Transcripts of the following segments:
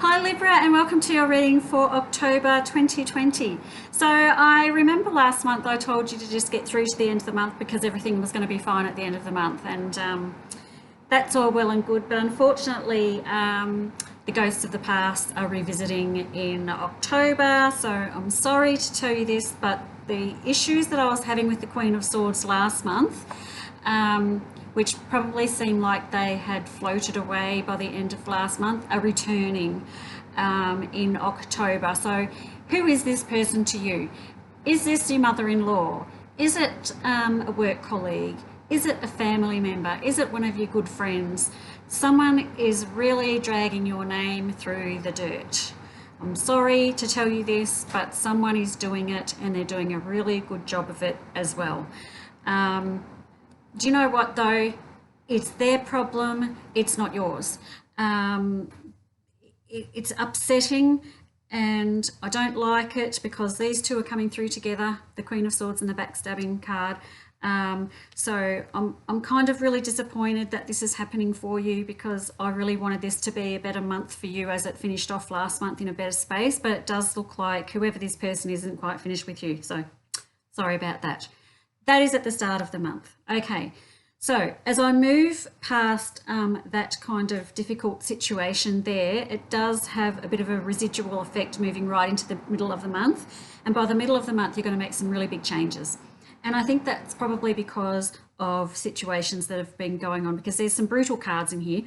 Hi Libra, and welcome to your reading for October 2020. So I remember last month I told you to just get through to the end of the month because everything was going to be fine at the end of the month, and that's all well and good, but unfortunately the ghosts of the past are revisiting in October. So I'm sorry to tell you this, but the issues that I was having with the Queen of Swords last month, which probably seemed like they had floated away by the end of last month, are returning in October. So who is this person to you? Is this your mother-in-law? Is it a work colleague? Is it a family member? Is it one of your good friends? Someone is really dragging your name through the dirt. I'm sorry to tell you this, but someone is doing it, and they're doing a really good job of it as well. Do you know what though? It's their problem, it's not yours. It's upsetting, and I don't like it because these two are coming through together, the Queen of Swords and the backstabbing card. So I'm kind of really disappointed that this is happening for you, because I really wanted this to be a better month for you, as it finished off last month in a better space, but it does look like whoever this person isn't quite finished with you. So sorry about that. That is at the start of the month. Okay, so as I move past that kind of difficult situation there, it does have a bit of a residual effect moving right into the middle of the month. And by the middle of the month, you're going to make some really big changes. And I think that's probably because of situations that have been going on, because there's some brutal cards in here.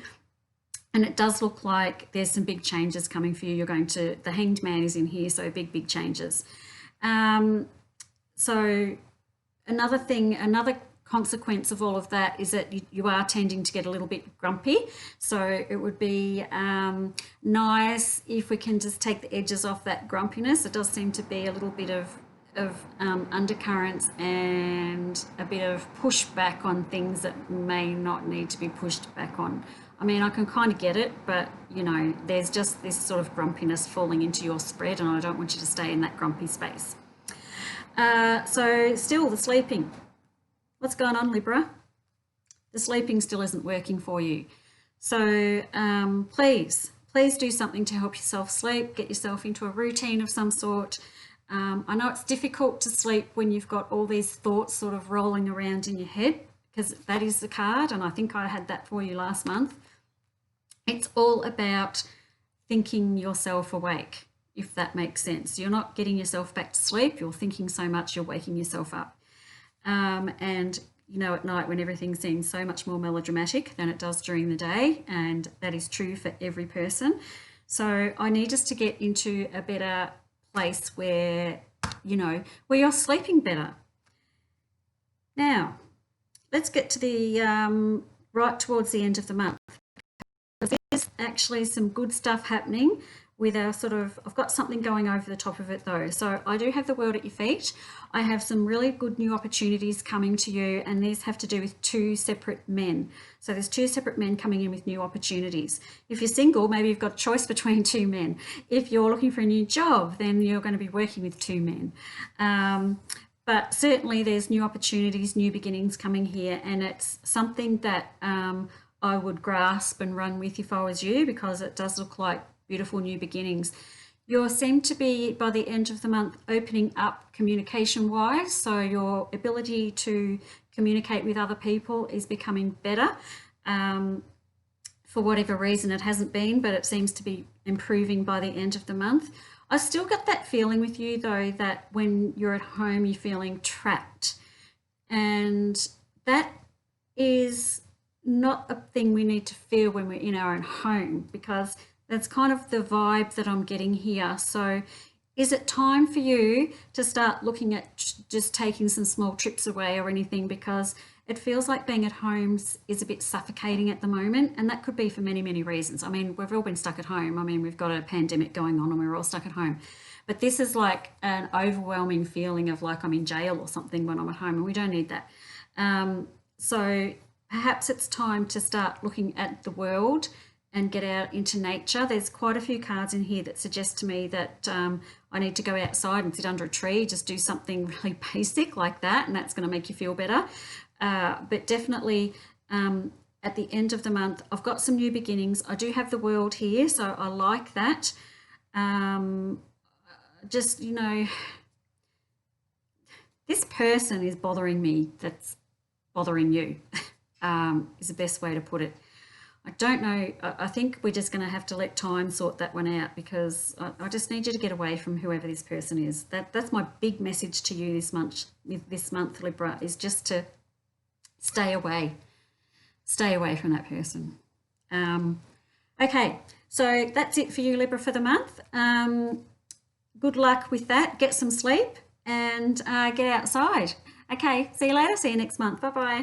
And it does look like there's some big changes coming for you. You're going to, the Hanged Man is in here, so big changes. So another thing, another consequence of all of that is that you are tending to get a little bit grumpy. So it would be nice if we can just take the edges off that grumpiness. It does seem to be a little bit of undercurrents and a bit of pushback on things that may not need to be pushed back on. I mean, I can kind of get it, but you know, there's just this sort of grumpiness falling into your spread, and I don't want you to stay in that grumpy space. So still the sleeping. What's going on, Libra? The sleeping still isn't working for you. So please do something to help yourself sleep. Get yourself into a routine of some sort. I know it's difficult to sleep when you've got all these thoughts sort of rolling around in your head, because that is the card, and I think I had that for you last month. It's all about thinking yourself awake, if that makes sense. You're not getting yourself back to sleep. You're thinking so much, you're waking yourself up. And you know, at night when everything seems so much more melodramatic than it does during the day, and that is true for every person. So I need us to get into a better place where, you know, where you're sleeping better. Now, let's get to the right towards the end of the month. There's actually some good stuff happening with our sort of, I've got something going over the top of it though. So I do have the world at your feet. I have some really good new opportunities coming to you, and these have to do with two separate men. So there's two separate men coming in with new opportunities. If you're single, maybe you've got a choice between two men. If you're looking for a new job, then you're going to be working with two men. But certainly there's new opportunities, new beginnings coming here, and it's something that I would grasp and run with if I was you, because it does look like beautiful new beginnings. You seem to be, by the end of the month, opening up communication wise, so your ability to communicate with other people is becoming better. For whatever reason it hasn't been, but it seems to be improving by the end of the month. I still get that feeling with you though, that when you're at home you're feeling trapped, and that is not a thing we need to feel when we're in our own home, because that's kind of the vibe that I'm getting here. So is it time for you to start looking at just taking some small trips away or anything, because it feels like being at home is a bit suffocating at the moment, and that could be for many reasons. I mean, we've all been stuck at home. I mean, we've got a pandemic going on and we're all stuck at home, but this is like an overwhelming feeling of like I'm in jail or something when I'm at home, and we don't need that. So perhaps it's time to start looking at the world and get out into nature. There's quite a few cards in here that suggest to me that I need to go outside and sit under a tree, just do something really basic like that, and that's going to make you feel better. But definitely at the end of the month. I've got some new beginnings. I do have the world here, so I like that. Just, you know, this person is bothering me that's bothering you, is the best way to put it. I don't know. I think we're just going to have to let time sort that one out, because I just need you to get away from whoever this person is. That's my big message to you this month, Libra, is just to stay away from that person. Okay, so that's it for you, Libra, for the month. Good luck with that. Get some sleep and get outside. Okay, see you later. See you next month. Bye-bye.